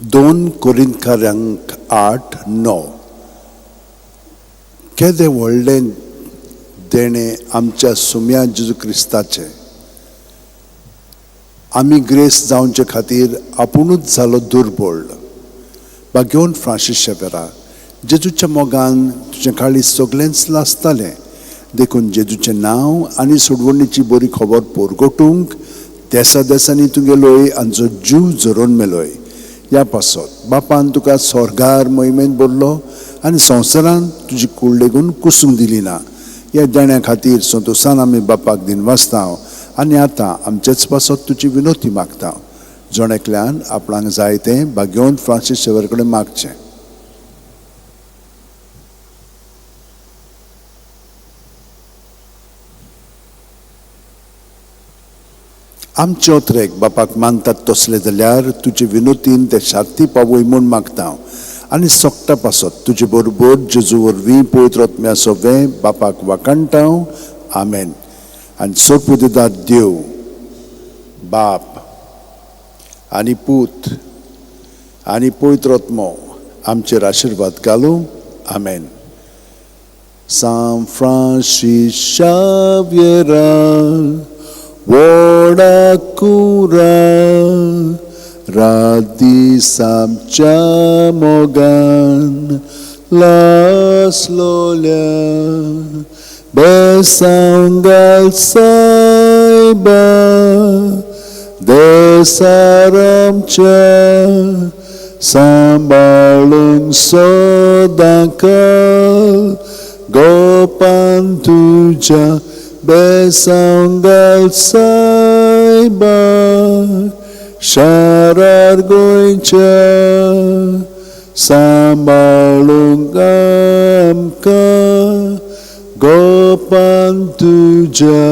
2 कोरिंथकारांक 8:9 केदें व्हडलें देणें आमच्या सुम्या जेजू क्रिस्ताचें. आमी ग्रेस जावचे खातीर आपुणूच जालो दुर्बळ. बागेवन फ्रांसीस शेवेरा, जेजूच्या मोगान तुजें काळीज सगळेंच लासतालें. देखून जेजूचें नांव आनी सोडवणीची बरी खबर पोरगोटूंक देसा देसांनी तूं गेलोय आनी जो जीव झरोवन मेलोय. ह्या पासत बापान तुका स्वर्गार मोहिमेंत भरलो आनी संवसारान तुजी कूड लेगून कुसूंक दिली ना. ह्या देण्या खातीर संतोशान आमी बापाक दिन वाचता आनी आतां आमचेच पासत तुजी विनोती मागता. जोणेकल्यान आपणाक जाय तें बागेवन फ्रांसीस शेवेर कडेन मागचें. आमचे ओत्रेक बापाक मानतात तसले जाल्यार तुजे विनोतीन ते शांती पावय म्हूण मागता आनी सोगता पासत तुजे बरोबर जेजू वरवीं पवित्र आत्म्या सोबे बापाक वाकणटा. आमेन. आनी सोपूं दितात देव बाप आनी पूत आनी पवित्र आत्मो आमचेर आशिर्वाद घालूं. आमेन. San Francis Xavier, Woda cura, radis amcia mogan, las lolia, besangal saiba, desaramcia, sambalung sodakal, gopan tuja, besangal saiba, syarar goinca, sambalung amka, gopan tuja.